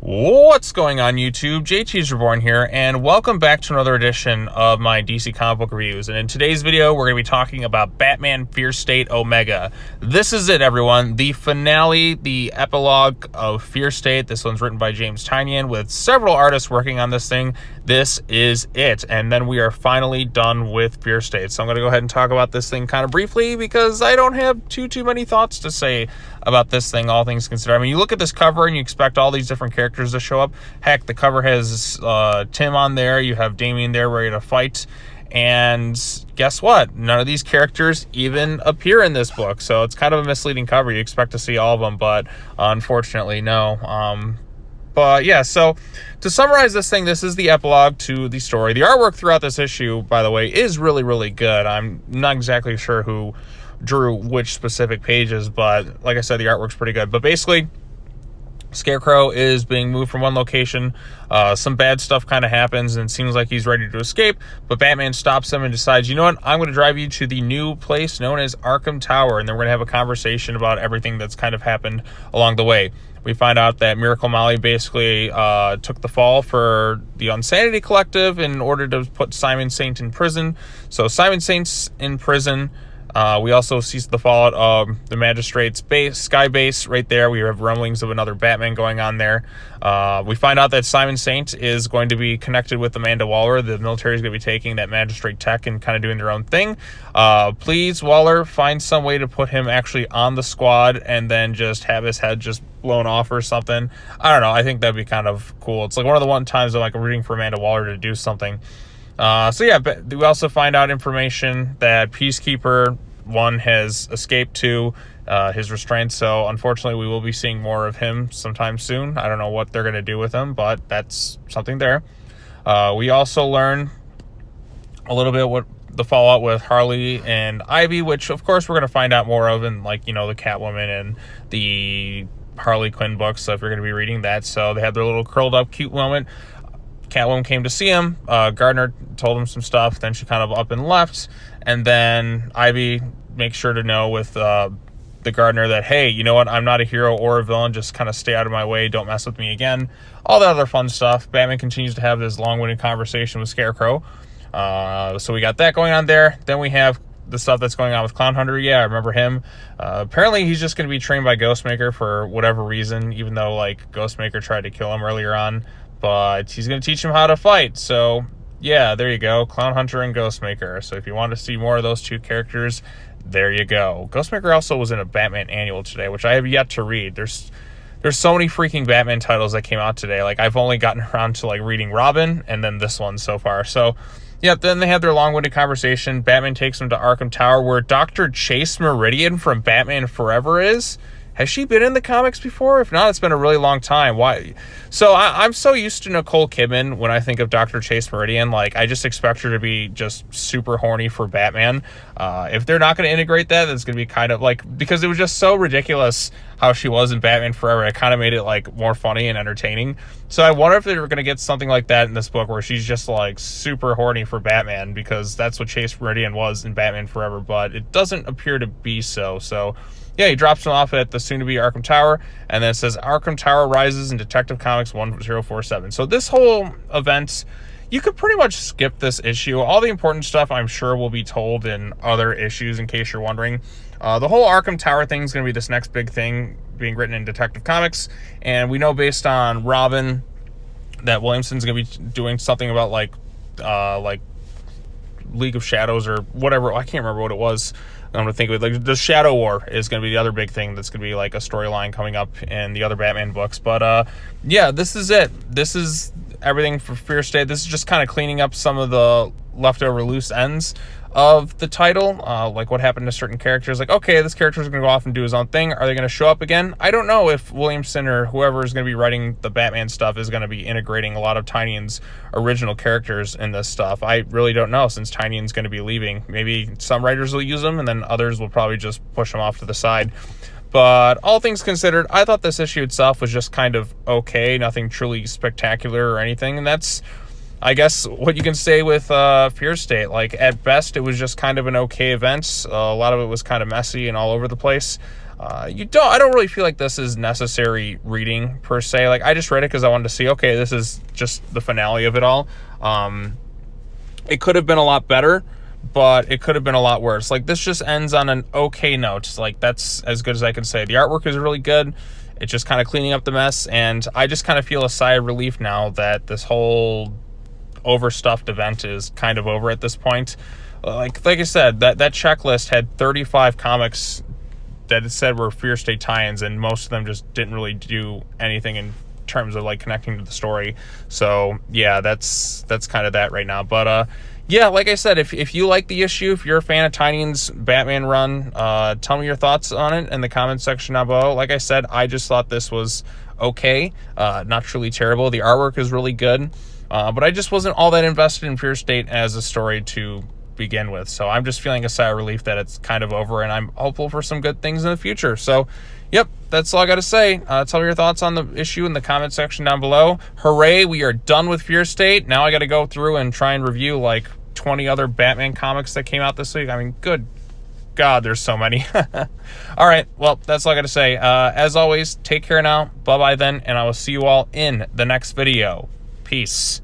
What's going on, YouTube? JT's Reborn here, and welcome back to another edition of my DC comic book reviews. And in today's video, we're going to be talking about Batman Fear State Omega. This is it, everyone. The finale, the epilogue of Fear State. This one's written by James Tynion with several artists working on this thing. This is it. And then we are finally done with Fear State. So I'm going to go ahead and talk about this thing kind of briefly because I don't have too many thoughts to say about this thing, all things considered. I mean, you look at this cover and you expect all these different characters to show up. Heck, the cover has Tim on there. You have Damian there ready to fight. And guess what? None of these characters even appear in this book. So it's kind of a misleading cover. You expect to see all of them, but unfortunately, no. But yeah, so to summarize this thing, this is the epilogue to the story. The artwork throughout this issue, by the way, is really good. I'm not exactly sure who drew which specific pages, but like I said, the artwork's pretty good. But basically, Scarecrow is being moved from one location. Some bad stuff kind of happens and it seems like he's ready to escape, but Batman stops him and decides, you know what, I'm going to drive you to the new place known as Arkham Tower, and then we're going to have a conversation about everything that's kind of happened along the way. We find out that Miracle Molly basically took the fall for the Insanity Collective in order to put Simon Saint in prison. So Simon Saint's in prison. We also see the fallout of the Magistrate's base, Sky Base right there. We have rumblings of another Batman going on there. We find out that Simon Saint is going to be connected with Amanda Waller. The military is going to be taking that Magistrate tech and kind of doing their own thing. Please, Waller, find some way to put him actually on the squad and then just have his head just blown off or something. I don't know. I think that'd be kind of cool. It's like one of the one times I'm like rooting for Amanda Waller to do something. So yeah, but we also find out information that Peacekeeper 1 has escaped to his restraints. So unfortunately, we will be seeing more of him sometime soon. I don't know what they're going to do with him, but that's something there. We also learn a little bit what the fallout with Harley and Ivy, which of course we're going to find out more of in, like, you know, the Catwoman and the Harley Quinn books. So if you're going to be reading that, so they had their little curled up cute moment. Catwoman came to see him. Gardner told him some stuff. Then she kind of up and left. And then Ivy makes sure to know with the Gardner that, hey, you know what? I'm not a hero or a villain. Just kind of stay out of my way. Don't mess with me again. All that other fun stuff. Batman continues to have this long-winded conversation with Scarecrow. So we got that going on there. Then we have the stuff that's going on with Clown Hunter. Yeah, I remember him. Apparently, he's just going to be trained by Ghostmaker for whatever reason, even though, like, Ghostmaker tried to kill him earlier on. But he's going to teach him how to fight. So, yeah, there you go. Clown Hunter and Ghostmaker. So if you want to see more of those two characters, there you go. Ghostmaker also was in a Batman annual today, which I have yet to read. There's so many freaking Batman titles that came out today. Like, I've only gotten around to, like, reading Robin and then this one so far. So, yeah, then they have their long-winded conversation. Batman takes them to Arkham Tower, where Dr. Chase Meridian from Batman Forever is. Has she been in the comics before? If not, it's been a really long time. Why? So I'm so used to Nicole Kidman when I think of Dr. Chase Meridian. Like, I just expect her to be just super horny for Batman. If they're not going to integrate that, it's going to be kind of like, because it was just so ridiculous how she was in Batman Forever. It kind of made it like more funny and entertaining. So I wonder if they were going to get something like that in this book where she's just like super horny for Batman, because that's what Chase Meridian was in Batman Forever, but it doesn't appear to be so. So yeah, he drops him off at the soon-to-be Arkham Tower, and then it says Arkham Tower rises in Detective Comics 1047. So this whole event, you could pretty much skip this issue. All the important stuff, I'm sure, will be told in other issues, in case you're wondering. The whole Arkham Tower thing is going to be this next big thing being written in Detective Comics, and we know based on Robin that Williamson's going to be doing something about, like League of Shadows or whatever. I can't remember what it was. I'm going to think of it, like the Shadow War is going to be the other big thing that's going to be like a storyline coming up in the other Batman books. But yeah, this is it. This is everything for Fear State. This is just kind of cleaning up some of the leftover loose ends of the title, like what happened to certain characters. Like, okay, this character is going to go off and do his own thing. Are they going to show up again? I don't know if Williamson or whoever is going to be writing the Batman stuff is going to be integrating a lot of Tynion's original characters in this stuff. I really don't know, since Tynion's going to be leaving. Maybe some writers will use them, and then others will probably just push them off to the side. But all things considered, I thought this issue itself was just kind of okay. Nothing truly spectacular or anything, and that's, I guess, what you can say with Fear State. Like, at best, it was just kind of an okay event. A lot of it was kind of messy and all over the place. I don't really feel like this is necessary reading per se. Like, I just read it because I wanted to see, okay, this is just the finale of it all. It could have been a lot better, but it could have been a lot worse. Like, this just ends on an okay note. Like, that's as good as I can say. The artwork is really good. It's just kind of cleaning up the mess, and I just kind of feel a sigh of relief now that this whole overstuffed event is kind of over at this point. Like I said, that checklist had 35 comics that it said were Fear State tie-ins, and most of them just didn't really do anything in terms of like connecting to the story. So yeah, that's kind of that right now. But yeah, like I said, if you like the issue, if you're a fan of Tynion's Batman run, tell me your thoughts on it in the comments section down below. Like I said, I just thought this was okay, not truly terrible. The artwork is really good, but I just wasn't all that invested in Fear State as a story to begin with. So I'm just feeling a sigh of relief that it's kind of over, and I'm hopeful for some good things in the future. So yep, that's all I got to say. Tell me your thoughts on the issue in the comment section down below. Hooray, we are done with Fear State. Now I got to go through and try and review like 20 other Batman comics that came out this week. I mean, good God, there's so many. All right, well, that's all I got to say. As always, take care now. Bye-bye then, and I will see you all in the next video. Peace.